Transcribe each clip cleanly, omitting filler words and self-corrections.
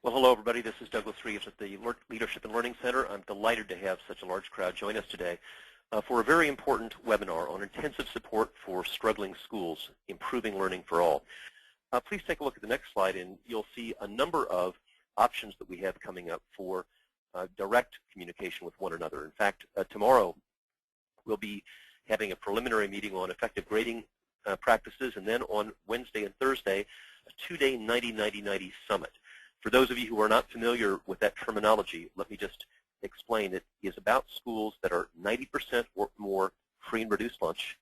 Well, hello, everybody. This is Douglas Reeves at the Leadership and Learning Center. I'm delighted to have such a large crowd join us today for a very important webinar on intensive support for struggling schools, improving learning for all. Please take a look at the next slide, and you'll see a number of options that we have coming up for direct communication with one another. In fact, tomorrow we'll be having a preliminary meeting on effective grading practices, and then on Wednesday and Thursday, a two-day 90-90-90 summit. For those of you who are not familiar with that terminology, let me just explain. It is about schools that are 90% or more free and reduced lunch,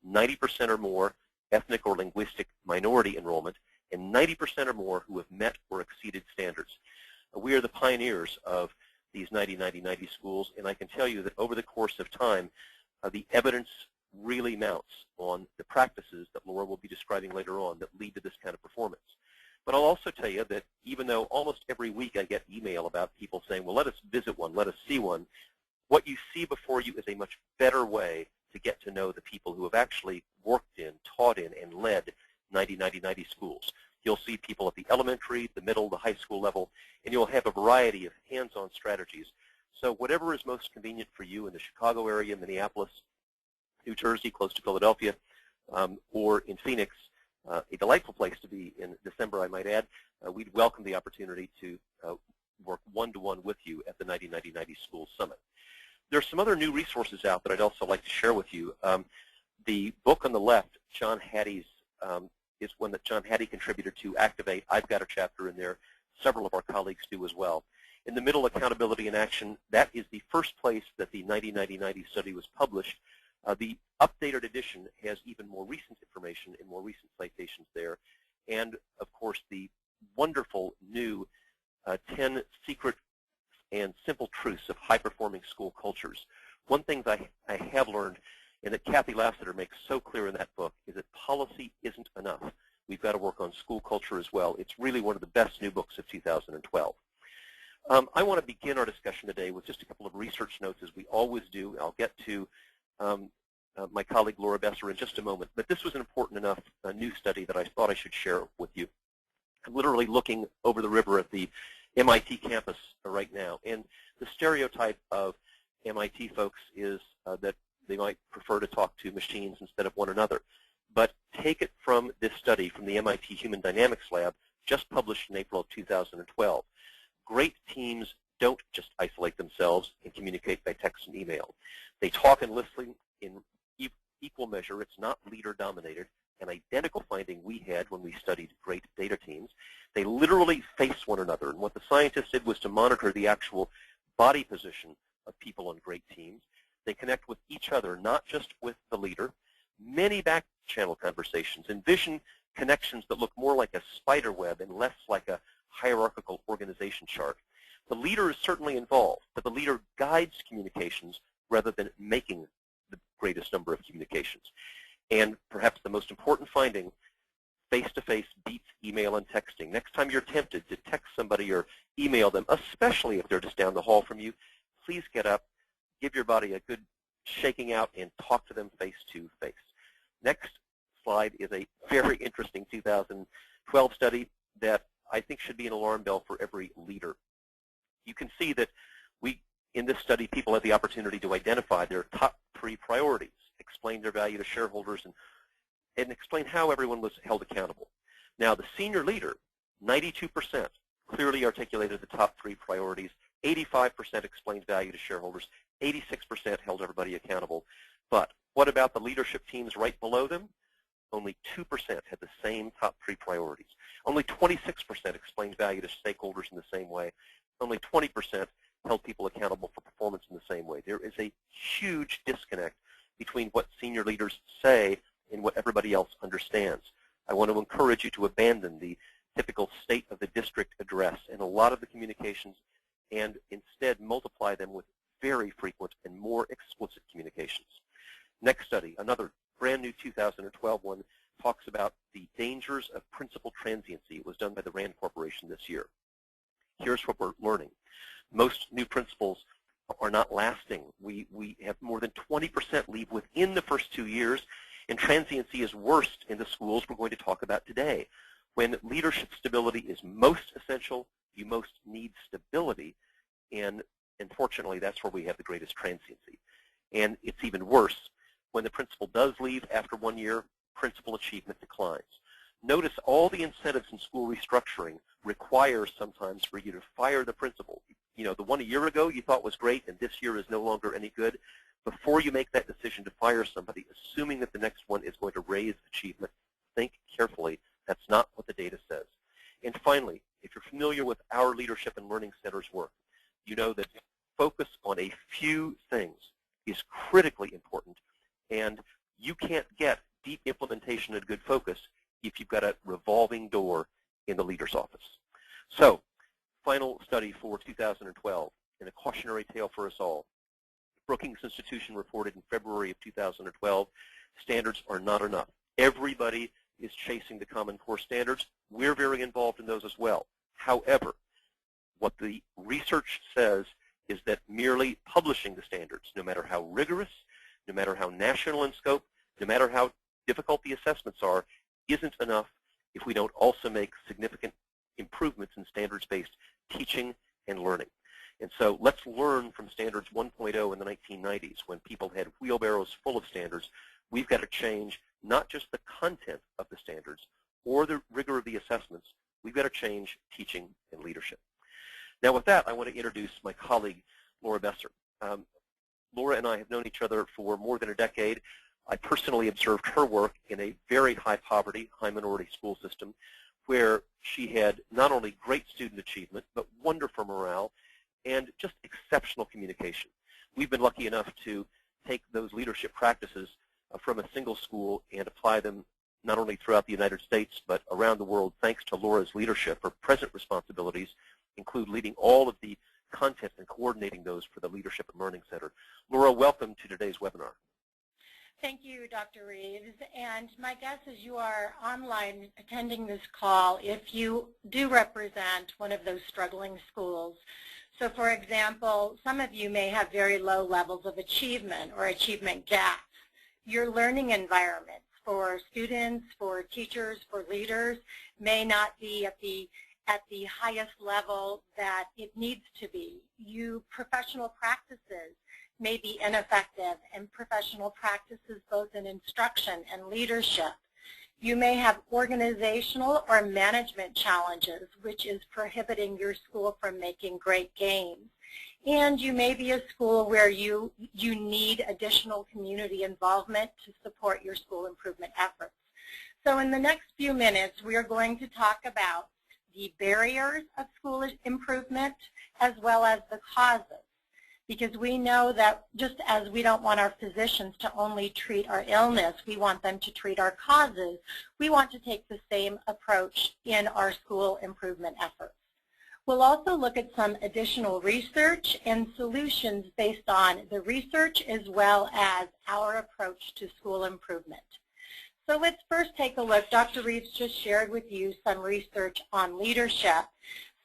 90% or more ethnic or linguistic minority enrollment, and 90% or more who have met or exceeded standards. We are the pioneers of these 90-90-90 schools, and I can tell you that over the course of time, the evidence really mounts on the practices that Laura will be describing later on that lead to this kind of performance. But I'll also tell you that even though almost every week I get email about people saying, well, let us visit one, let us see one, what you see before you is a much better way to get to know the people who have actually worked in, taught in, and led 90-90-90 schools. You'll see people at the elementary, the middle, the high school level, and you'll have a variety of hands-on strategies. So whatever is most convenient for you in the Chicago area, Minneapolis, New Jersey, close to Philadelphia, or in Phoenix, a delightful place to be in December, I might add. We'd welcome the opportunity to work one-to-one with you at the 90-90-90 School Summit. There's some other new resources out that I'd also like to share with you. The book on the left, John Hattie's, is one that John Hattie contributed to Activate. I've got a chapter in there. Several of our colleagues do as well. In the middle, Accountability in Action, that is the first place that the 90-90-90 study was published. The updated edition has even more recent information and more recent citations there. And, of course, the wonderful new 10 secret and simple truths of high-performing school cultures. One thing that I have learned, and that Kathy Lassiter makes so clear in that book, is that policy isn't enough. We've got to work on school culture as well. It's really one of the best new books of 2012. I want to begin our discussion today with just a couple of research notes, as we always do. I'll get to my colleague Laura Besser in just a moment, but this was an important enough new study that I thought I should share with you. I'm literally looking over the river at the MIT campus right now, and the stereotype of MIT folks is that they might prefer to talk to machines instead of one another. But take it from this study from the MIT Human Dynamics Lab, just published in April of 2012. Great teams don't just isolate themselves and communicate by text and email. They talk and listen in equal measure. It's not leader-dominated. An identical finding we had when we studied great data teams. They literally face one another, and what the scientists did was to monitor the actual body position of people on great teams. They connect with each other, not just with the leader. Many back-channel conversations. Envision connections that look more like a spider web and less like a hierarchical organization chart. The leader is certainly involved, but the leader guides communications rather than making the greatest number of communications. And perhaps the most important finding, face-to-face beats email and texting. Next time you're tempted to text somebody or email them, especially if they're just down the hall from you, please get up, give your body a good shaking out, and talk to them face-to-face. Next slide is a very interesting 2012 study that I think should be an alarm bell for every leader. You can see that in this study, people had the opportunity to identify their top 3 priorities, explain their value to shareholders, and explain how everyone was held accountable. Now, the senior leader, 92%, clearly articulated the top 3 priorities, 85% explained value to shareholders, 86% held everybody accountable. But what about the leadership teams right below them? Only 2% had the same top 3 priorities. Only 26% explained value to stakeholders in the same way. Only 20% held people accountable for performance in the same way. There is a huge disconnect between what senior leaders say and what everybody else understands. I want to encourage you to abandon the typical state of the district address and a lot of the communications and instead multiply them with very frequent and more explicit communications. Next study, another brand new 2012 one, talks about the dangers of principal transiency. It was done by the RAND Corporation this year. Here's what we're learning. Most new principals are not lasting. We have more than 20% leave within the first 2 years, and transiency is worst in the schools we're going to talk about today. When leadership stability is most essential, you most need stability, and unfortunately, that's where we have the greatest transiency. And it's even worse. When the principal does leave after 1 year, principal achievement declines. Notice all the incentives in school restructuring require sometimes for you to fire the principal. You know, the one a year ago you thought was great and this year is no longer any good. Before you make that decision to fire somebody, assuming that the next one is going to raise achievement, think carefully. That's not what the data says. And finally, if you're familiar with our Leadership and Learning Center's work, you know that focus on a few things is critically important, and you can't get deep implementation and good focus if you've got a revolving door in the leader's office. So, final study for 2012, and a cautionary tale for us all. Brookings Institution reported in February of 2012, standards are not enough. Everybody is chasing the Common Core standards. We're very involved in those as well. However, what the research says is that merely publishing the standards, no matter how rigorous, no matter how national in scope, no matter how difficult the assessments are, isn't enough if we don't also make significant improvements in standards-based teaching and learning. And so let's learn from Standards 1.0 in the 1990s when people had wheelbarrows full of standards. We've got to change not just the content of the standards or the rigor of the assessments. We've got to change teaching and leadership. Now with that, I want to introduce my colleague, Laura Besser. Laura and I have known each other for more than a decade. I personally observed her work in a very high poverty, high minority school system where she had not only great student achievement, but wonderful morale and just exceptional communication. We've been lucky enough to take those leadership practices from a single school and apply them not only throughout the United States, but around the world thanks to Laura's leadership. Her present responsibilities include leading all of the content and coordinating those for the Leadership and Learning Center. Laura, welcome to today's webinar. Thank you, Dr. Reeves. And my guess is you are online attending this call if you do represent one of those struggling schools. So for example, some of you may have very low levels of achievement or achievement gaps. Your learning environment for students, for teachers, for leaders may not be at the highest level that it needs to be. Professional practices may be ineffective, and professional practices both in instruction and leadership. You may have organizational or management challenges, which is prohibiting your school from making great gains. And you may be a school where you need additional community involvement to support your school improvement efforts. So in the next few minutes, we are going to talk about the barriers of school improvement as well as the causes. Because we know that just as we don't want our physicians to only treat our illness, we want them to treat our causes, we want to take the same approach in our school improvement efforts. We'll also look at some additional research and solutions based on the research as well as our approach to school improvement. So let's first take a look. Dr. Reeves just shared with you some research on leadership.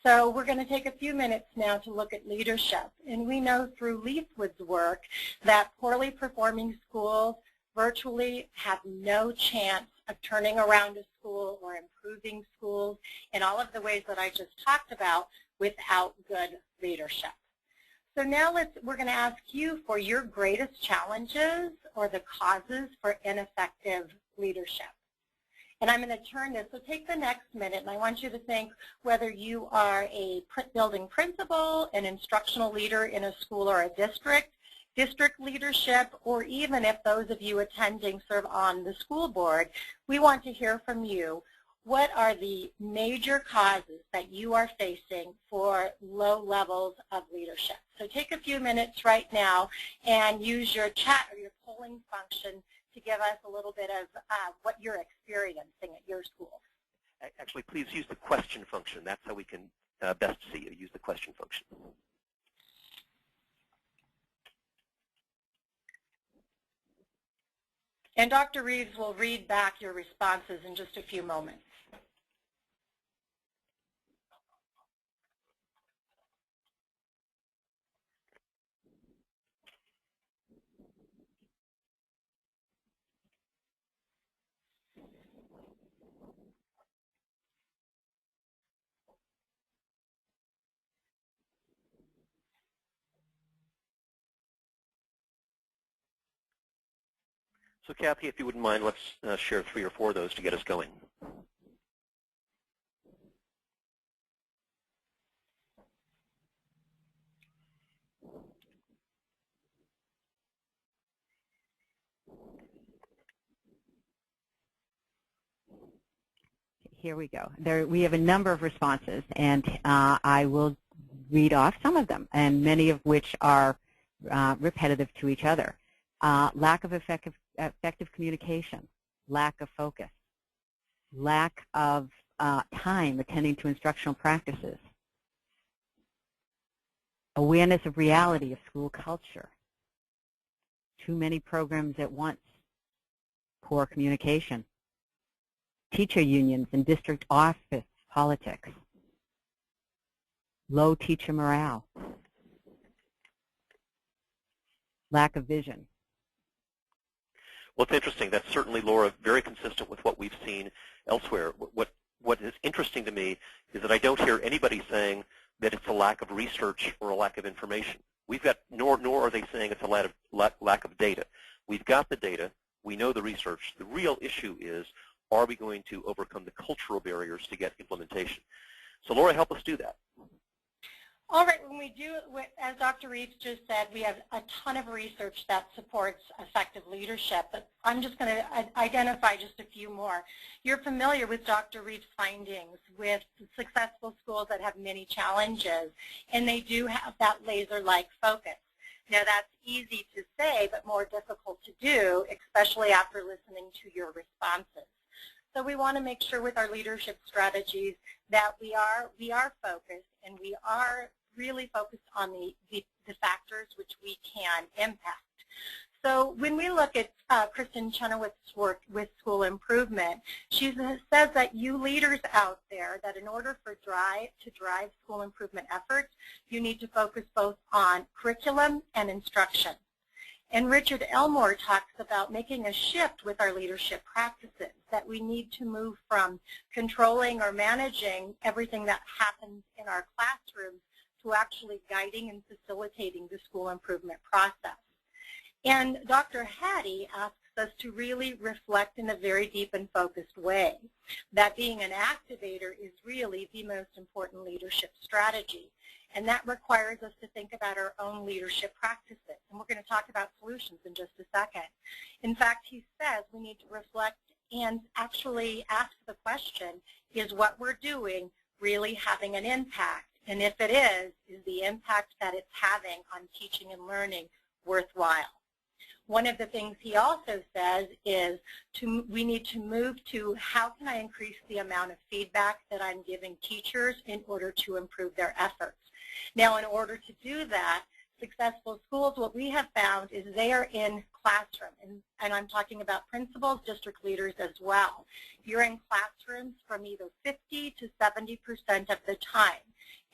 So we're going to take a few minutes now to look at leadership. And we know through Leafwood's work that poorly performing schools virtually have no chance of turning around a school or improving schools in all of the ways that I just talked about without good leadership. So now we're going to ask you for your greatest challenges or the causes for ineffective leadership. And I'm going to turn this, so take the next minute, and I want you to think whether you are a building principal, an instructional leader in a school or a district leadership, or even if those of you attending serve on the school board, we want to hear from you. What are the major causes that you are facing for low levels of leadership? So take a few minutes right now and use your chat or your polling function to give us a little bit of what you're experiencing at your school. Actually, please use the question function. That's how we can best see you. Use the question function. And Dr. Reeves will read back your responses in just a few moments. So Kathy, if you wouldn't mind, let's share 3 or 4 of those to get us going. Here we go. We have a number of responses, and I will read off some of them, and many of which are repetitive to each other. Lack of effective communication, lack of focus, lack of time attending to instructional practices, awareness of reality of school culture, too many programs at once, poor communication, teacher unions and district office politics, low teacher morale, lack of vision. Well, it's interesting. That's certainly, Laura, very consistent with what we've seen elsewhere. What is interesting to me is that I don't hear anybody saying that it's a lack of research or a lack of information. We've got, nor are they saying it's a lack of data. We've got the data. We know the research. The real issue is, are we going to overcome the cultural barriers to get implementation? So Laura, help us do that. All right, when we do, as Dr. Reeves just said, we have a ton of research that supports effective leadership, but I'm just going to identify just a few more. You're familiar with Dr. Reeves' findings with successful schools that have many challenges, and they do have that laser-like focus. Now, that's easy to say, but more difficult to do, especially after listening to your responses. So we want to make sure with our leadership strategies that we are focused, and we are really focused on the factors which we can impact. So when we look at Kristen Chenoweth's work with school improvement, she says that you leaders out there, that in order to drive school improvement efforts, you need to focus both on curriculum and instruction. And Richard Elmore talks about making a shift with our leadership practices, that we need to move from controlling or managing everything that happens in our classrooms to actually guiding and facilitating the school improvement process. And Dr. Hattie asks us to really reflect in a very deep and focused way, that being an activator is really the most important leadership strategy. And that requires us to think about our own leadership practices. And we're going to talk about solutions in just a second. In fact, he says we need to reflect and actually ask the question, is what we're doing really having an impact? And if it is the impact that it's having on teaching and learning worthwhile? One of the things he also says is we need to move to how can I increase the amount of feedback that I'm giving teachers in order to improve their efforts. Now, in order to do that, successful schools, what we have found is they are in classroom, and I'm talking about principals, district leaders as well. You're in classrooms from either 50 to 70% of the time,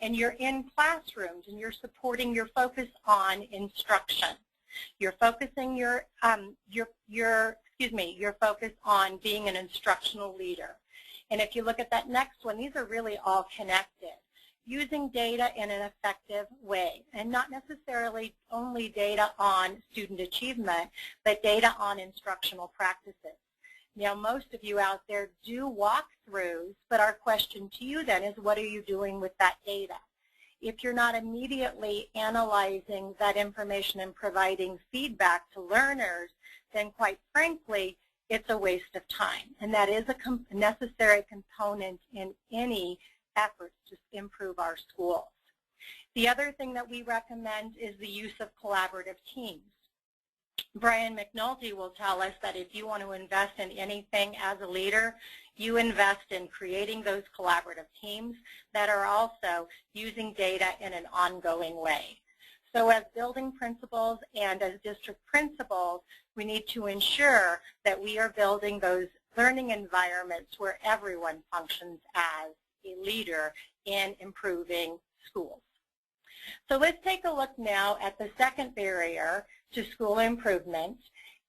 and you're in classrooms and you're supporting your focus on instruction. You're focusing your focus on being an instructional leader. And if you look at that next one, these are really all connected. Using data in an effective way, and not necessarily only data on student achievement, but data on instructional practices. Now, most of you out there do walkthroughs, but our question to you then is, what are you doing with that data? If you're not immediately analyzing that information and providing feedback to learners, then quite frankly, it's a waste of time. And that is a necessary component in any efforts to improve our schools. The other thing that we recommend is the use of collaborative teams. Brian McNulty will tell us that if you want to invest in anything as a leader, you invest in creating those collaborative teams that are also using data in an ongoing way. So as building principals and as district principals, we need to ensure that we are building those learning environments where everyone functions as a leader in improving schools. So let's take a look now at the second barrier to school improvement,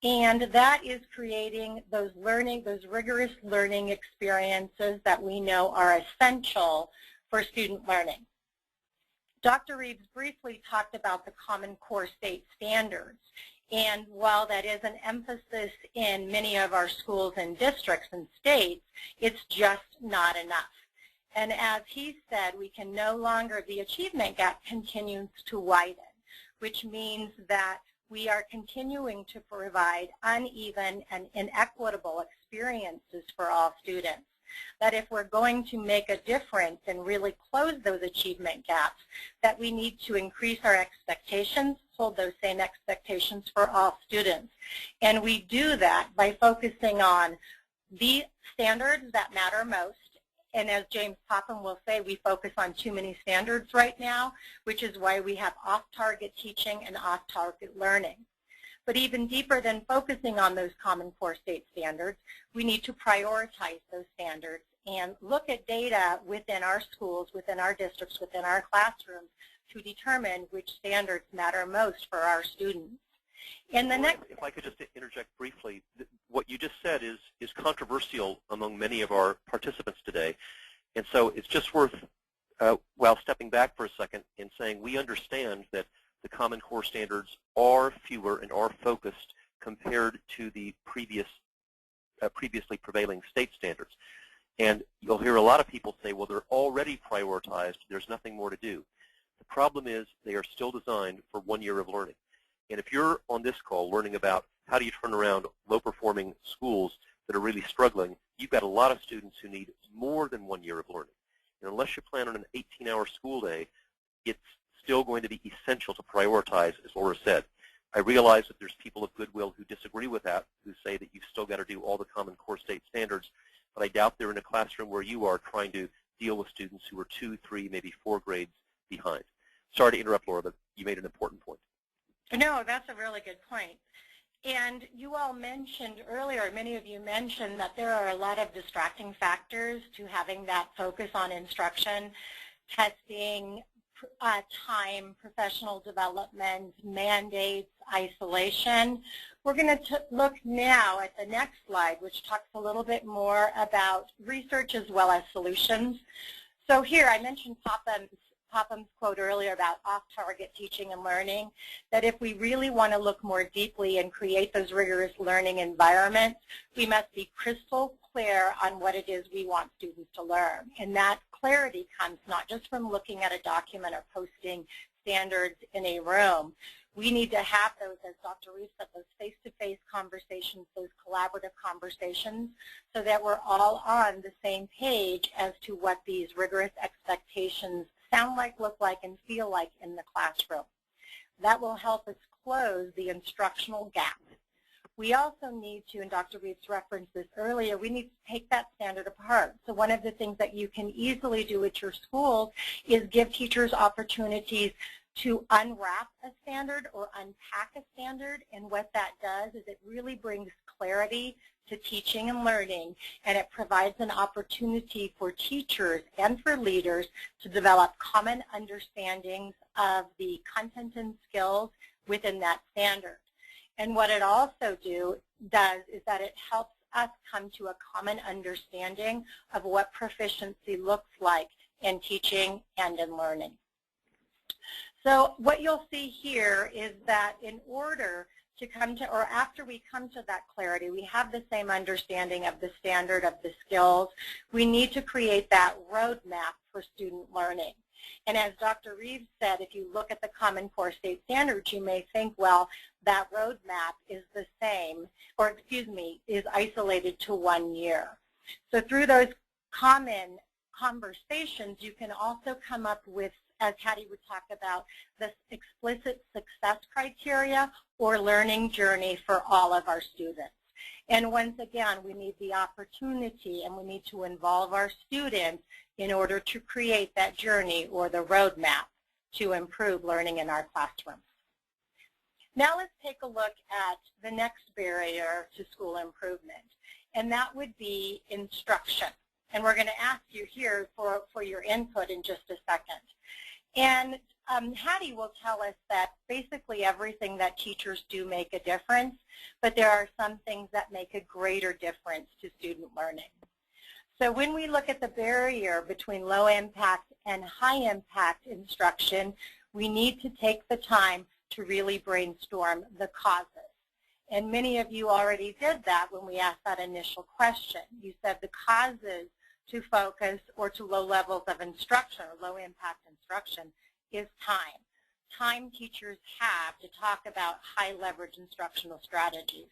and that is creating those rigorous learning experiences that we know are essential for student learning. Dr. Reeves briefly talked about the Common Core State Standards, And while that is an emphasis in many of our schools and districts and states, it's just not enough. And as he said, we can no longer, the achievement gap continues to widen, which means that we are continuing to provide uneven and inequitable experiences for all students. That if we're going to make a difference and really close those achievement gaps, that we need to increase our expectations, hold those same expectations for all students. And we do that by focusing on the standards that matter most. And as James Popham will say, we focus on too many standards right now, which is why we have off-target teaching and off-target learning. But even deeper than focusing on those Common Core state standards, we need to prioritize those standards and look at data within our schools, within our districts, within our classrooms to determine which standards matter most for our students. In the next, if I could just interject briefly, what you just said is controversial among many of our participants today. And so it's just worth, while stepping back for a second and saying we understand that the Common Core standards are fewer and are focused compared to the previously prevailing state standards. And you'll hear a lot of people say, well, they're already prioritized. There's nothing more to do. The problem is they are still designed for 1 year of learning. And if you're on this call learning about how do you turn around low-performing schools that are really struggling, you've got a lot of students who need more than 1 year of learning. And unless you plan on an 18-hour school day, it's still going to be essential to prioritize, as Laura said. I realize that there's people of goodwill who disagree with that, who say that you've still got to do all the Common Core state standards, but I doubt they're in a classroom where you are trying to deal with students who are 2, 3, maybe 4 grades behind. Sorry to interrupt, Laura, but you made an important point. No, that's a really good point. And you all mentioned earlier, many of you mentioned that there are a lot of distracting factors to having that focus on instruction, testing, time, professional development, mandates, isolation. We're going to look now at the next slide, which talks a little bit more about research as well as solutions. So here I mentioned Popham's quote earlier about off-target teaching and learning, that if we really want to look more deeply and create those rigorous learning environments, we must be crystal clear on what it is we want students to learn. And that clarity comes not just from looking at a document or posting standards in a room. We need to have those, as Dr. Reeves said, those face-to-face conversations, those collaborative conversations, so that we're all on the same page as to what these rigorous expectations sound like, look like, and feel like in the classroom. That will help us close the instructional gap. We also need to, and Dr. Reeves referenced this earlier, we need to take that standard apart. So one of the things that you can easily do at your schools is give teachers opportunities to unwrap a standard or unpack a standard, and what that does is it really brings clarity to teaching and learning, and it provides an opportunity for teachers and for leaders to develop common understandings of the content and skills within that standard. And what it also does is that it helps us come to a common understanding of what proficiency looks like in teaching and in learning. So what you'll see here is that in order to come to, or after we come to that clarity, we have the same understanding of the standard, of the skills, we need to create that roadmap for student learning. And as Dr. Reeves said, if you look at the Common Core state standards, you may think, well, that roadmap is the same, or excuse me, is isolated to 1 year. So through those common conversations, you can also come up with, as Hattie would talk about, the explicit success criteria or learning journey for all of our students. And once again, we need the opportunity and we need to involve our students in order to create that journey or the roadmap to improve learning in our classrooms. Now let's take a look at the next barrier to school improvement, and that would be instruction. And we're going to ask you here for your input in just a second. And Hattie will tell us that basically everything that teachers do make a difference, but there are some things that make a greater difference to student learning. So when we look at the barrier between low impact and high impact instruction, we need to take the time to really brainstorm the causes. And many of you already did that when we asked that initial question. You said the causes to focus or to low levels of instruction or low impact instruction is time. Time teachers have to talk about high leverage instructional strategies.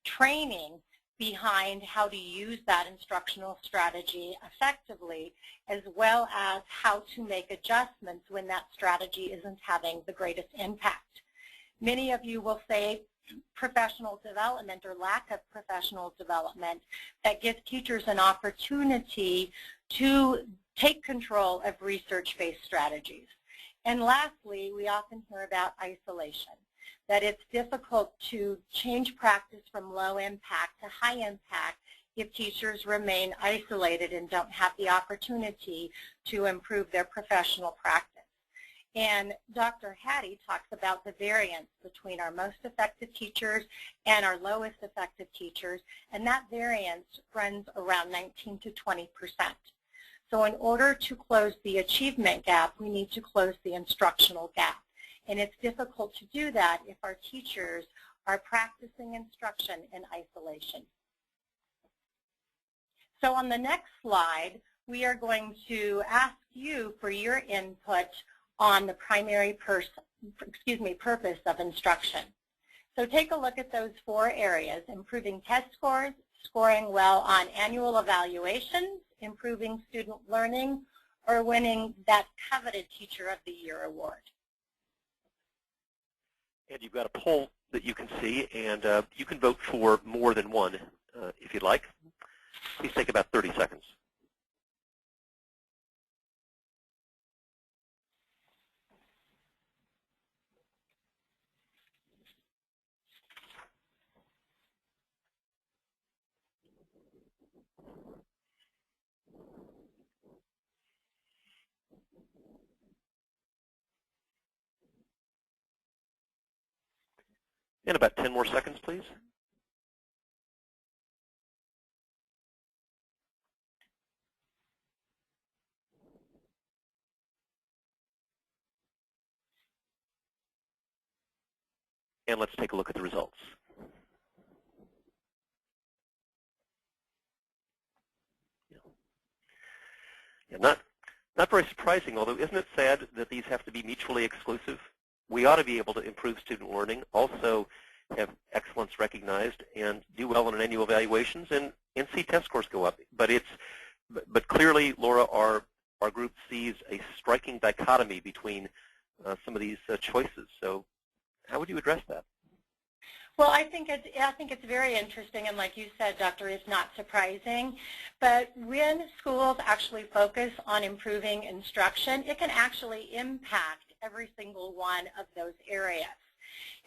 Training behind how to use that instructional strategy effectively, as well as how to make adjustments when that strategy isn't having the greatest impact. Many of you will say professional development or lack of professional development that gives teachers an opportunity to take control of research-based strategies. And lastly, we often hear about isolation, that it's difficult to change practice from low impact to high impact if teachers remain isolated and don't have the opportunity to improve their professional practice. And Dr. Hattie talks about the variance between our most effective teachers and our lowest effective teachers, and that variance runs around 19 to 20%. So in order to close the achievement gap, we need to close the instructional gap. And it's difficult to do that if our teachers are practicing instruction in isolation. So on the next slide, we are going to ask you for your input on the primary purpose of instruction. So take a look at those 4 areas: improving test scores, scoring well on annual evaluations, improving student learning, or winning that coveted Teacher of the Year award. And you've got a poll that you can see, and you can vote for more than one if you'd like. Please take about 30 seconds. And about 10 more seconds, please. And let's take a look at the results. Yeah, not very surprising, although isn't it sad that these have to be mutually exclusive? We ought to be able to improve student learning, also have excellence recognized, and do well on annual evaluations, and see test scores go up. But clearly, Laura, our group sees a striking dichotomy between some of these choices. So how would you address that? Well, I think it's very interesting, and like you said, Doctor, it's not surprising. But when schools actually focus on improving instruction, it can actually impact every single one of those areas.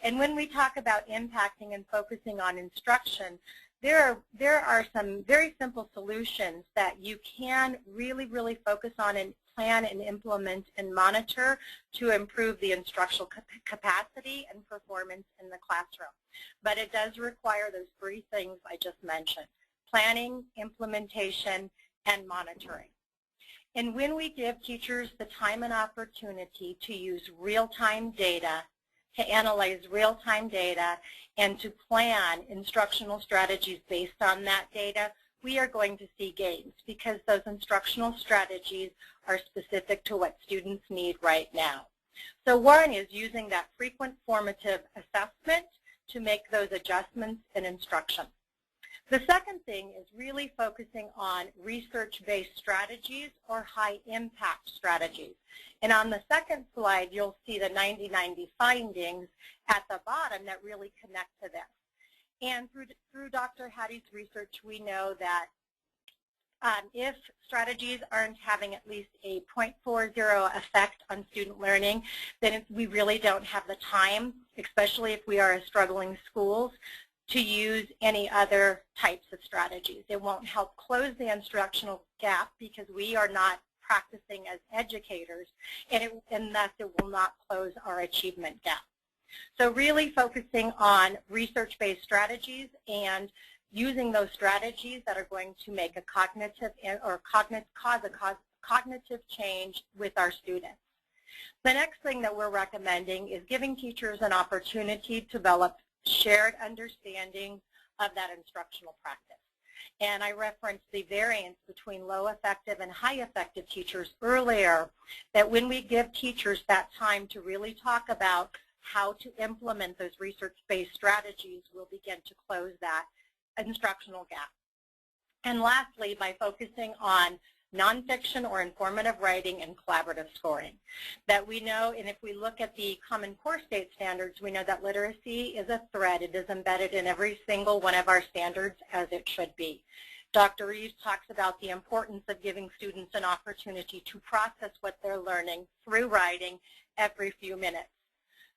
And when we talk about impacting and focusing on instruction, there are some very simple solutions that you can really focus on and plan and implement and monitor to improve the instructional capacity and performance in the classroom. But it does require those 3 things I just mentioned: planning, implementation, and monitoring. And when we give teachers the time and opportunity to use real-time data, to analyze real-time data, and to plan instructional strategies based on that data, we are going to see gains, because those instructional strategies are specific to what students need right now. So one is using that frequent formative assessment to make those adjustments in instruction. The second thing is really focusing on research-based strategies or high-impact strategies. And on the second slide, you'll see the 90-90 findings at the bottom that really connect to this. And through Dr. Hattie's research, we know that if strategies aren't having at least a 0.40 effect on student learning, then we really don't have the time, especially if we are struggling schools, to use any other types of strategies. It won't help close the instructional gap because we are not practicing as educators, and thus it will not close our achievement gap. So really focusing on research-based strategies and using those strategies that are going to make a cognitive change with our students. The next thing that we're recommending is giving teachers an opportunity to develop shared understanding of that instructional practice. And I referenced the variance between low effective and high effective teachers earlier, that when we give teachers that time to really talk about how to implement those research-based strategies, we'll begin to close that instructional gap. And lastly, by focusing on nonfiction or informative writing and collaborative scoring, that we know, and if we look at the Common Core state standards, we know that literacy is a thread. It is embedded in every single one of our standards, as it should be. Dr. Reeves talks about the importance of giving students an opportunity to process what they're learning through writing every few minutes.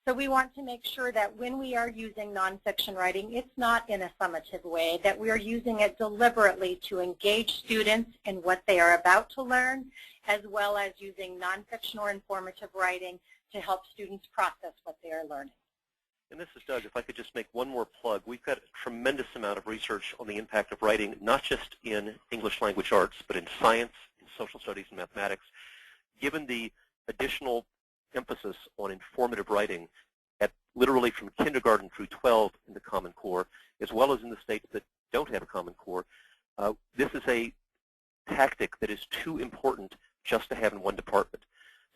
So we want to make sure that when we are using nonfiction writing, it's not in a summative way, that we are using it deliberately to engage students in what they are about to learn, as well as using nonfiction or informative writing to help students process what they are learning. And this is Doug. If I could just make one more plug, we've got a tremendous amount of research on the impact of writing, not just in English language arts, but in science, in social studies, and mathematics. Given the additional emphasis on informative writing at literally from kindergarten through 12 in the Common Core, as well as in the states that don't have a Common Core, this is a tactic that is too important just to have in one department.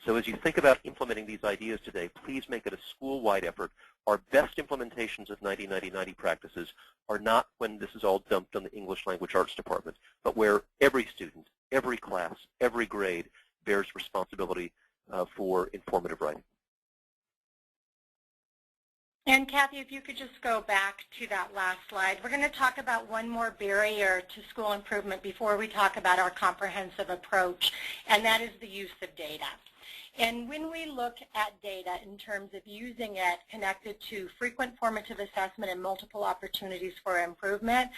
So as you think about implementing these ideas today, please make it a school-wide effort. Our best implementations of 90-90-90 practices are not when this is all dumped on the English language arts department, but where every student, every class, every grade bears responsibility for informative writing. And Kathy, if you could just go back to that last slide. We're going to talk about one more barrier to school improvement before we talk about our comprehensive approach, and that is the use of data. And when we look at data in terms of using it connected to frequent formative assessment and multiple opportunities for improvement,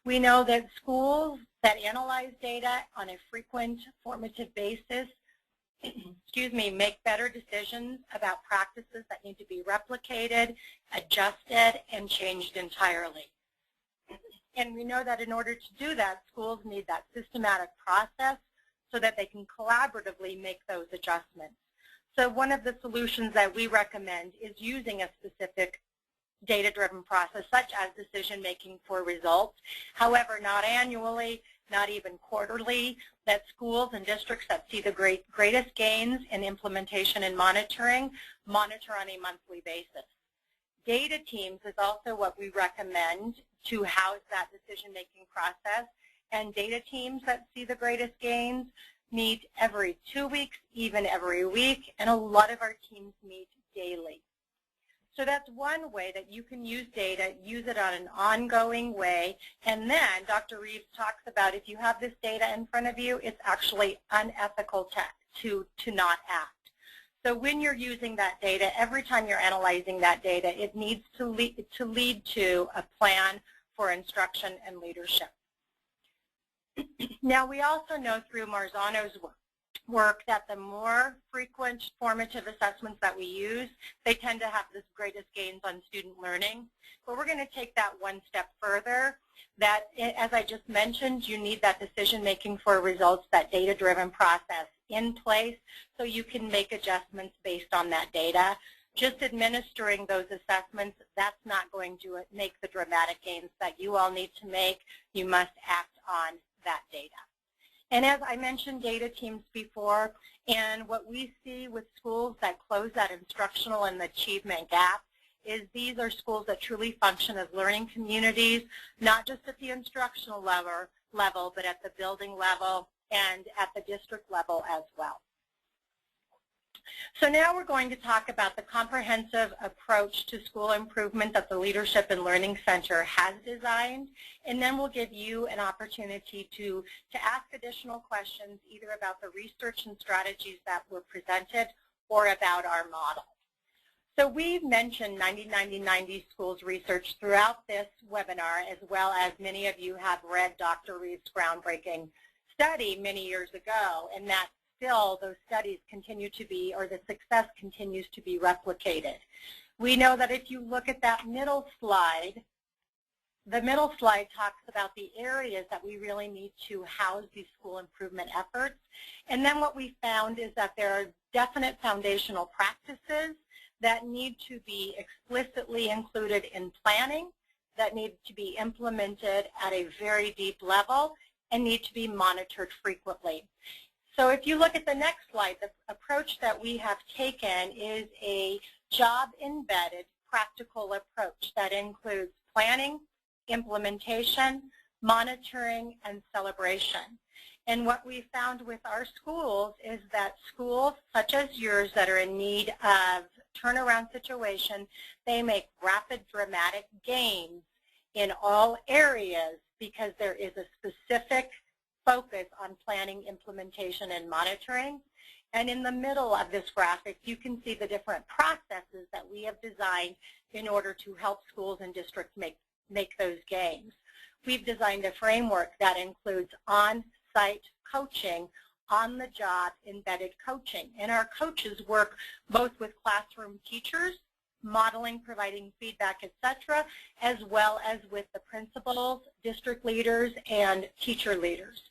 we know that schools that analyze data on a frequent formative basis make better decisions about practices that need to be replicated, adjusted, and changed entirely. And we know that in order to do that, schools need that systematic process so that they can collaboratively make those adjustments. So one of the solutions that we recommend is using a specific data-driven process, such as decision-making for results. However, not annually, not even quarterly, that schools and districts that see the greatest gains in implementation and monitoring monitor on a monthly basis. Data teams is also what we recommend to house that decision-making process, and data teams that see the greatest gains meet every 2 weeks, even every week, and a lot of our teams meet daily. So that's one way that you can use data, use it on an ongoing way, and then Dr. Reeves talks about if you have this data in front of you, it's actually unethical to not act. So when you're using that data, every time you're analyzing that data, it needs to lead to a plan for instruction and leadership. Now, we also know through Marzano's work that the more frequent formative assessments that we use, they tend to have the greatest gains on student learning. But we're going to take that one step further, that, as I just mentioned, you need that decision-making for results, that data-driven process in place so you can make adjustments based on that data. Just administering those assessments, that's not going to make the dramatic gains that you all need to make. You must act on that data. And as I mentioned data teams before, and what we see with schools that close that instructional and achievement gap is these are schools that truly function as learning communities, not just at the instructional level, but at the building level and at the district level as well. So now we're going to talk about the comprehensive approach to school improvement that the Leadership and Learning Center has designed, and then we'll give you an opportunity to ask additional questions either about the research and strategies that were presented or about our model. So we've mentioned 90-90-90 schools research throughout this webinar, as well as many of you have read Dr. Reeves' groundbreaking study many years ago, and that still those studies continue to be, or the success continues to be replicated. We know that if you look at that middle slide, the middle slide talks about the areas that we really need to house these school improvement efforts. And then what we found is that there are definite foundational practices that need to be explicitly included in planning, that need to be implemented at a very deep level, and need to be monitored frequently. So if you look at the next slide, the approach that we have taken is a job-embedded practical approach that includes planning, implementation, monitoring, and celebration. And what we found with our schools is that schools such as yours that are in need of turnaround situation, they make rapid, dramatic gains in all areas because there is a specific focus on planning, implementation, and monitoring. And in the middle of this graphic, you can see the different processes that we have designed in order to help schools and districts make those gains. We've designed a framework that includes on-site coaching, on-the-job embedded coaching. And our coaches work both with classroom teachers, modeling, providing feedback, etc., as well as with the principals, district leaders, and teacher leaders.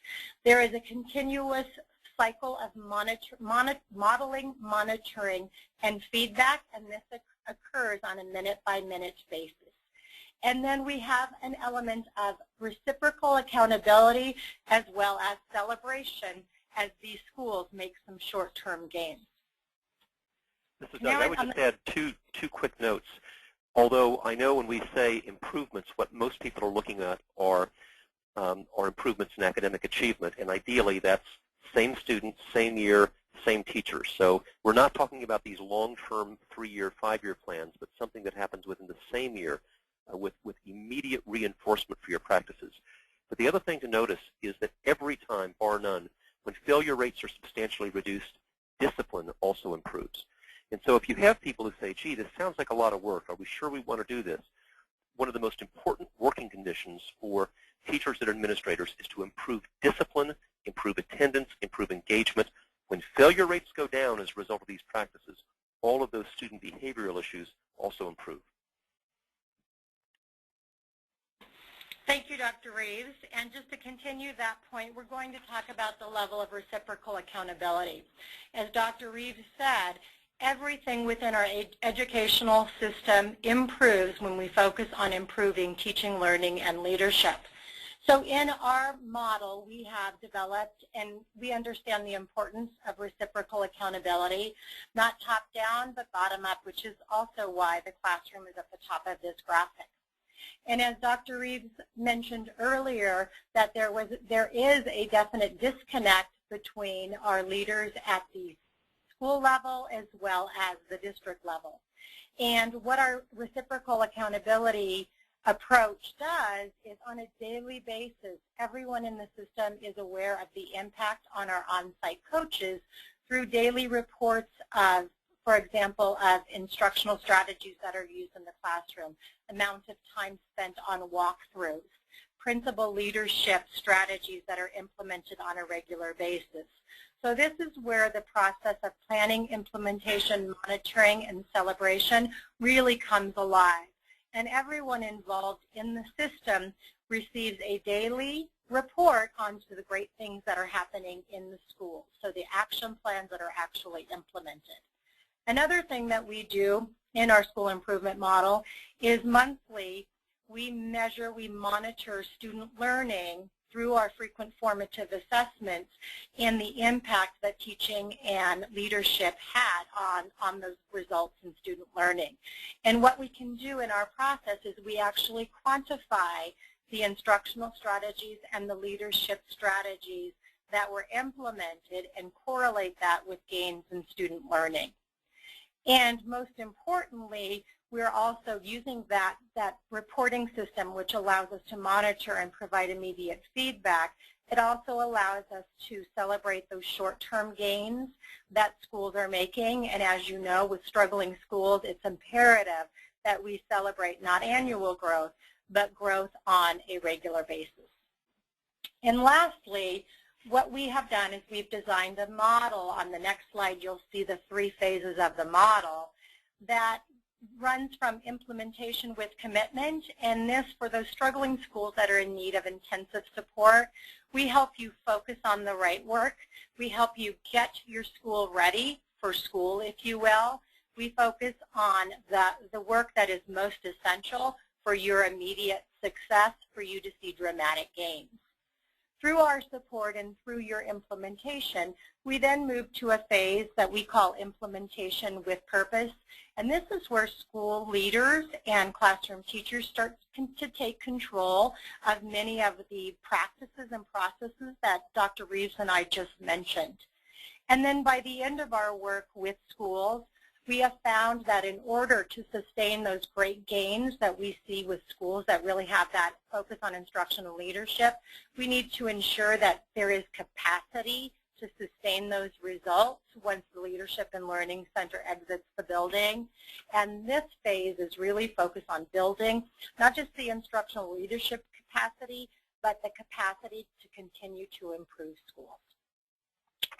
There is a continuous cycle of modeling, monitoring, and feedback, and this occurs on a minute-by-minute basis. And then we have an element of reciprocal accountability as well as celebration as these schools make some short-term gains. This is Doug. I would just add two quick notes. Although I know when we say improvements, what most people are looking at are improvements in academic achievement, and ideally that's same students, same year, same teachers. So we're not talking about these long-term 3-year, 5-year plans, but something that happens within the same year with immediate reinforcement for your practices. But the other thing to notice is that every time, bar none, when failure rates are substantially reduced, discipline also improves. And so if you have people who say, gee, this sounds like a lot of work, are we sure we want to do this? One of the most important working conditions for teachers and administrators is to improve discipline, improve attendance, improve engagement. When failure rates go down as a result of these practices, all of those student behavioral issues also improve. Thank you, Dr. Reeves. And just to continue that point, we're going to talk about the level of reciprocal accountability. As Dr. Reeves said, everything within our educational system improves when we focus on improving teaching, learning, and leadership. So in our model, we have developed, and we understand the importance of reciprocal accountability, not top-down, but bottom-up, which is also why the classroom is at the top of this graphic. And as Dr. Reeves mentioned earlier, that there is a definite disconnect between our leaders at the school level as well as the district level. And what our reciprocal accountability approach does is on a daily basis, everyone in the system is aware of the impact on our on-site coaches through daily reports of, for example, of instructional strategies that are used in the classroom, amount of time spent on walkthroughs, principal leadership strategies that are implemented on a regular basis. So this is where the process of planning, implementation, monitoring, and celebration really comes alive. And everyone involved in the system receives a daily report onto the great things that are happening in the school, so the action plans that are actually implemented. Another thing that we do in our school improvement model is monthly we measure, we monitor student learning through our frequent formative assessments and the impact that teaching and leadership had on those results in student learning. And what we can do in our process is we actually quantify the instructional strategies and the leadership strategies that were implemented and correlate that with gains in student learning. And most importantly, we're also using that reporting system, which allows us to monitor and provide immediate feedback. It also allows us to celebrate those short-term gains that schools are making. And as you know, with struggling schools, it's imperative that we celebrate not annual growth, but growth on a regular basis. And lastly, what we have done is we've designed a model. On the next slide, you'll see the 3 phases of the model that runs from implementation with commitment, and this for those struggling schools that are in need of intensive support. We help you focus on the right work. We help you get your school ready for school, if you will. We focus on the work that is most essential for your immediate success, for you to see dramatic gains. Through our support and through your implementation, we then move to a phase that we call implementation with purpose. And this is where school leaders and classroom teachers start to take control of many of the practices and processes that Dr. Reeves and I just mentioned. And then by the end of our work with schools, we have found that in order to sustain those great gains that we see with schools that really have that focus on instructional leadership, we need to ensure that there is capacity to sustain those results once the Leadership and Learning Center exits the building. And this phase is really focused on building not just the instructional leadership capacity, but the capacity to continue to improve schools.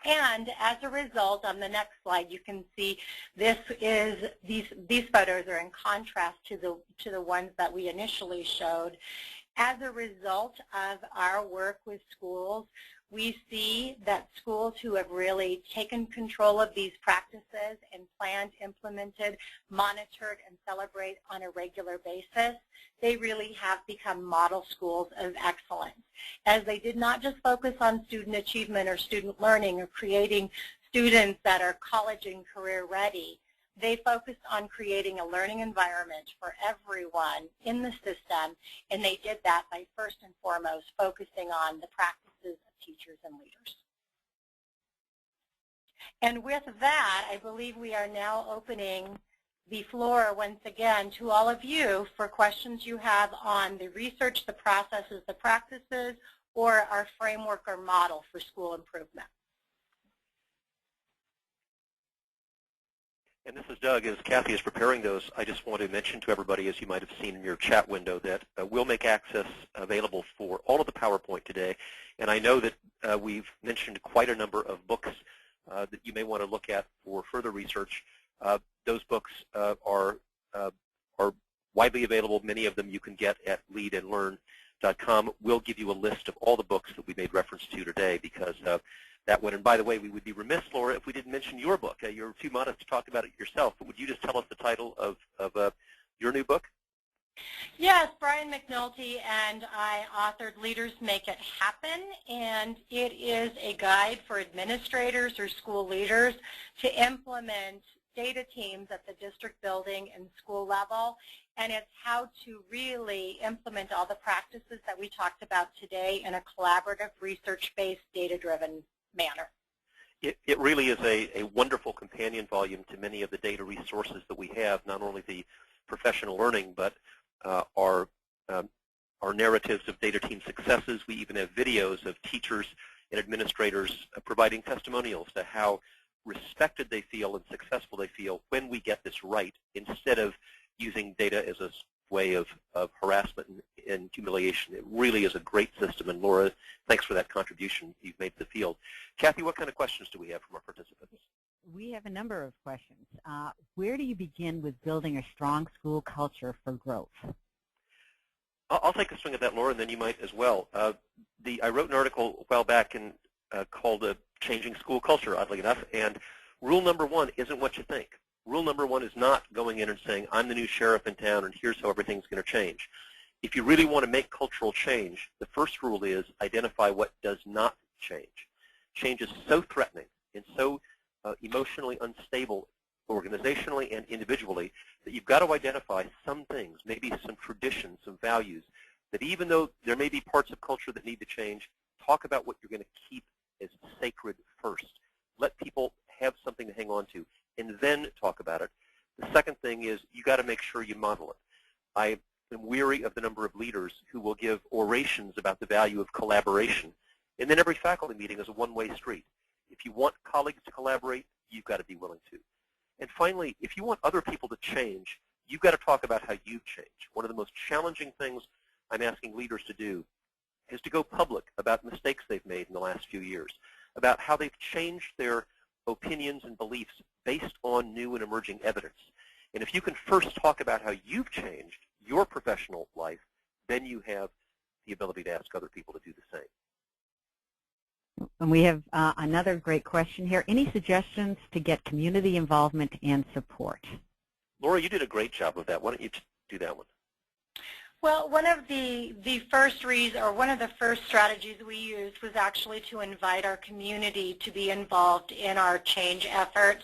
And as a result, on the next slide, you can see these photos are in contrast to the ones that we initially showed. As a result of our work with schools, we see that schools who have really taken control of these practices and planned, implemented, monitored, and celebrate on a regular basis, they really have become model schools of excellence, as they did not just focus on student achievement or student learning or creating students that are college and career ready. They focused on creating a learning environment for everyone in the system, and they did that by first and foremost focusing on the practices of teachers and leaders. And with that, I believe we are now opening the floor once again to all of you for questions you have on the research, the processes, the practices, or our framework or model for school improvement. And this is Doug. As Kathy is preparing those, I just want to mention to everybody, as you might have seen in your chat window, that we'll make access available for all of the PowerPoint today. And I know that we've mentioned quite a number of books that you may want to look at for further research. Those books are widely available. Many of them you can get at leadandlearn.com. We'll give you a list of all the books that we made reference to today, because that one. And by the way, we would be remiss, Laura, if we didn't mention your book. You're too modest to talk about it yourself, but would you just tell us the title of your new book? Yes, Brian McNulty and I authored Leaders Make It Happen, and it is a guide for administrators or school leaders to implement data teams at the district building and school level, and it's how to really implement all the practices that we talked about today in a collaborative, research-based, data-driven manner. It really is a wonderful companion volume to many of the data resources that we have, not only the professional learning, but our narratives of data team successes. We even have videos of teachers and administrators providing testimonials to how respected they feel and successful they feel when we get this right, instead of using data as a way of harassment and humiliation. It really is a great system, and Laura, thanks for that contribution you've made to the field. Kathy, what kind of questions do we have from our participants? We have a number of questions. Where do you begin with building a strong school culture for growth? I'll take a swing at that, Laura, and then you might as well. I wrote an article a while back called Changing School Culture, oddly enough, and rule number one isn't what you think. Rule number one is not going in and saying, I'm the new sheriff in town and here's how everything's going to change. If you really want to make cultural change, the first rule is identify what does not change. Change is so threatening and so emotionally unstable organizationally and individually that you've got to identify some things, maybe some traditions, some values, that even though there may be parts of culture that need to change, talk about what you're going to keep as sacred first. Let people have something to hang on to, and then talk about it. The second thing is you got to make sure you model it. I am weary of the number of leaders who will give orations about the value of collaboration, and then every faculty meeting is a one-way street. If you want colleagues to collaborate, you've got to be willing to. And finally, if you want other people to change, you've got to talk about how you've changed. One of the most challenging things I'm asking leaders to do is to go public about mistakes they've made in the last few years, about how they've changed their opinions and beliefs based on new and emerging evidence. And if you can first talk about how you've changed your professional life, then you have the ability to ask other people to do the same. And we have another great question here. Any suggestions to get community involvement and support? Laura, you did a great job of that. Why don't you do that one? Well, one of the first strategies we used was actually to invite our community to be involved in our change efforts.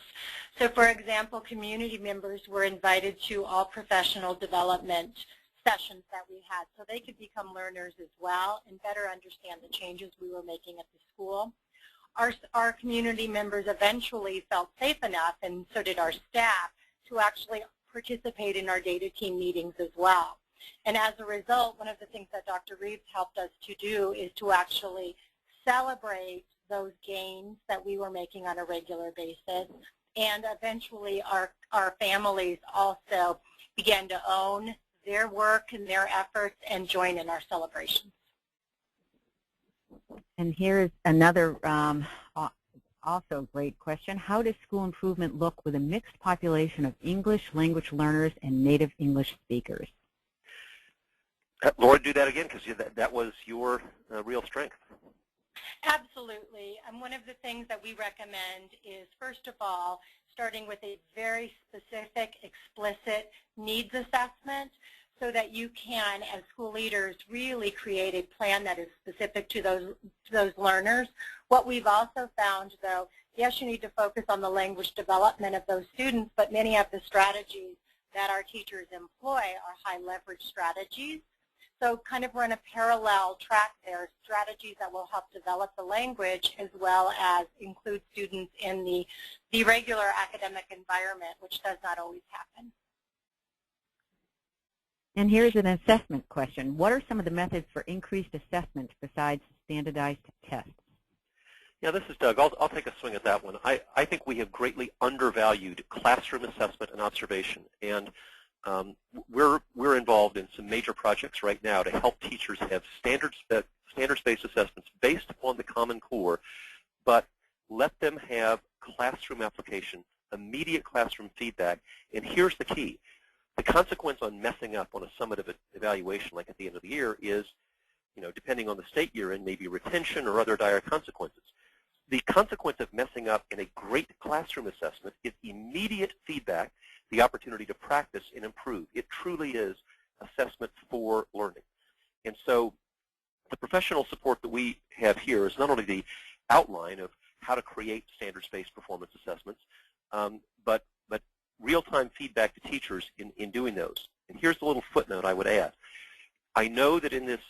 So, for example, community members were invited to all professional development sessions that we had so they could become learners as well and better understand the changes we were making at the school. Our community members eventually felt safe enough, and so did our staff, to actually participate in our data team meetings as well. And as a result, one of the things that Dr. Reeves helped us to do is to actually celebrate those gains that we were making on a regular basis. And eventually our families also began to own their work and their efforts and join in our celebrations. And here's another also great question. How does school improvement look with a mixed population of English language learners and native English speakers? Laura, do that again, because that was your real strength. Absolutely. And one of the things that we recommend is, first of all, starting with a very specific, explicit needs assessment so that you can, as school leaders, really create a plan that is specific to those learners. What we've also found, though, yes, you need to focus on the language development of those students, but many of the strategies that our teachers employ are high leverage strategies. So kind of run a parallel track there, strategies that will help develop the language as well as include students in the regular academic environment, which does not always happen. And here's an assessment question. What are some of the methods for increased assessment besides standardized tests? Yeah, this is Doug. I'll take a swing at that one. I think we have greatly undervalued classroom assessment and observation. And we're involved in some major projects right now to help teachers have standards-based assessments based upon the Common Core, but let them have classroom application, immediate classroom feedback. And here's the key. The consequence on messing up on a summative evaluation, like at the end of the year, is, depending on the state you're in, maybe retention or other dire consequences. The consequence of messing up in a great classroom assessment is immediate feedback, the opportunity to practice and improve. It truly is assessment for learning. And so the professional support that we have here is not only the outline of how to create standards-based performance assessments, but real-time feedback to teachers in doing those. And here's the little footnote I would add. I know that in this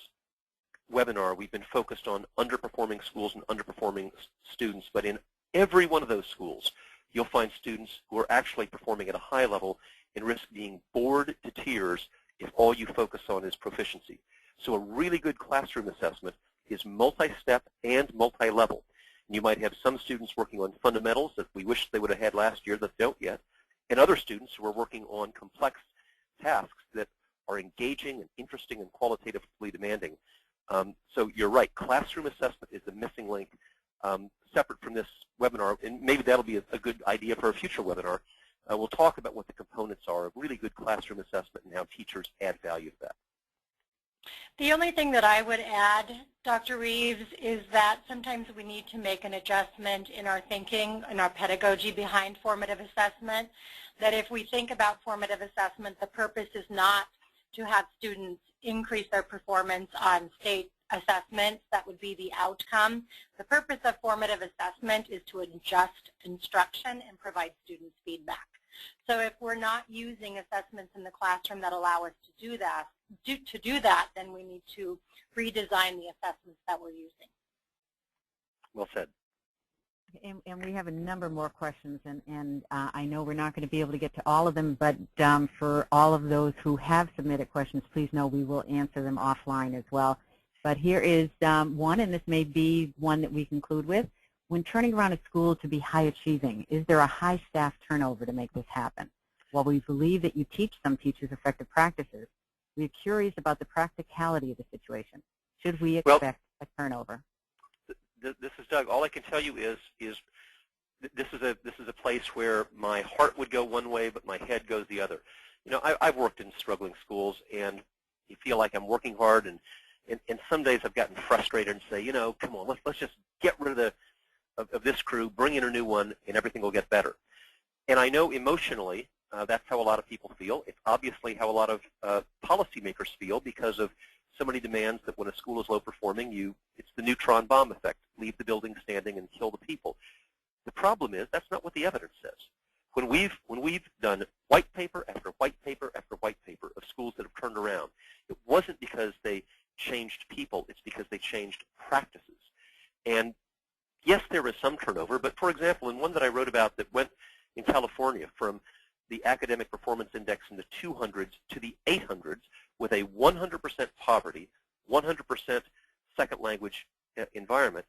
webinar we've been focused on underperforming schools and underperforming students, but in every one of those schools you'll find students who are actually performing at a high level and risk being bored to tears if all you focus on is proficiency. So a really good classroom assessment is multi-step and multi-level. You might have some students working on fundamentals that we wish they would have had last year that don't yet, and other students who are working on complex tasks that are engaging and interesting and qualitatively demanding. So you're right, classroom assessment is the missing link. Separate from this webinar, and maybe that'll be a good idea for a future webinar, we'll talk about what the components are of really good classroom assessment and how teachers add value to that. The only thing that I would add, Dr. Reeves, is that sometimes we need to make an adjustment in our thinking and our pedagogy behind formative assessment, that if we think about formative assessment, the purpose is not to have students increase their performance on state assessments. That would be the outcome. The purpose of formative assessment is to adjust instruction and provide students feedback. So if we're not using assessments in the classroom that allow us to do that, then we need to redesign the assessments that we're using. Well said. And we have a number more questions, and I know we're not going to be able to get to all of them, but for all of those who have submitted questions, please know we will answer them offline as well. But here is one, and this may be one that we conclude with. When turning around a school to be high achieving, is there a high staff turnover to make this happen? While we believe that you teach some teachers effective practices, we're curious about the practicality of the situation. Should we expect a turnover? This is Doug. All I can tell you is this is a place where my heart would go one way, but my head goes the other. You know, I've worked in struggling schools, and you feel like I'm working hard, and some days I've gotten frustrated and say, you know, come on, let's just get rid of this crew, bring in a new one, and everything will get better. And I know emotionally that's how a lot of people feel. It's obviously how a lot of policymakers feel because of so many demands that when a school is low performing, it's the neutron bomb effect, leave the building standing and kill the people. The problem is that's not what the evidence says. When we've done white paper after white paper after white paper of schools that have turned around, it wasn't because they changed people, it's because they changed practices. And yes, there is some turnover, but for example, in one that I wrote about that went in California from the academic performance index in the 200s to the 800s with a 100% poverty, 100% second language environment,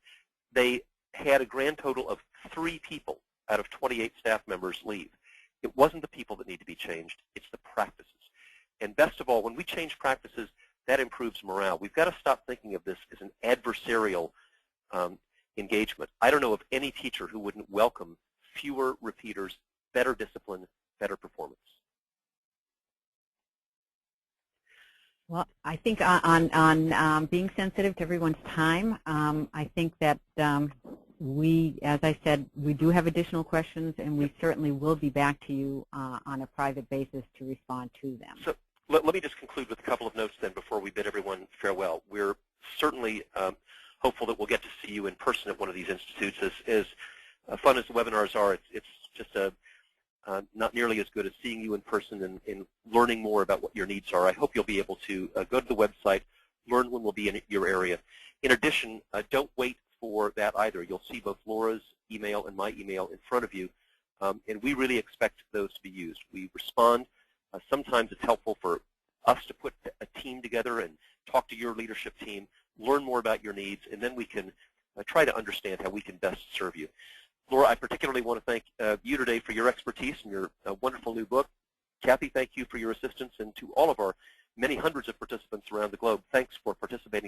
they had a grand total of 3 people out of 28 staff members leave. It wasn't the people that need to be changed, it's the practices. And best of all, when we change practices, that improves morale. We've got to stop thinking of this as an adversarial engagement. I don't know of any teacher who wouldn't welcome fewer repeaters, better discipline, better performance. Well, I think on being sensitive to everyone's time, I think that we, as I said, we do have additional questions, and we certainly will be back to you on a private basis to respond to them. So let me just conclude with a couple of notes then before we bid everyone farewell. We're certainly hopeful that we'll get to see you in person at one of these institutes. As fun as the webinars are, it's just not nearly as good as seeing you in person and learning more about what your needs are. I hope you'll be able to go to the website, learn when we'll be in your area. In addition, don't wait for that either. You'll see both Laura's email and my email in front of you, and we really expect those to be used. We respond. Sometimes it's helpful for us to put a team together and talk to your leadership team, learn more about your needs, and then we can try to understand how we can best serve you. Laura, I particularly want to thank you today for your expertise and your wonderful new book. Kathy, thank you for your assistance, and to all of our many hundreds of participants around the globe, thanks for participating.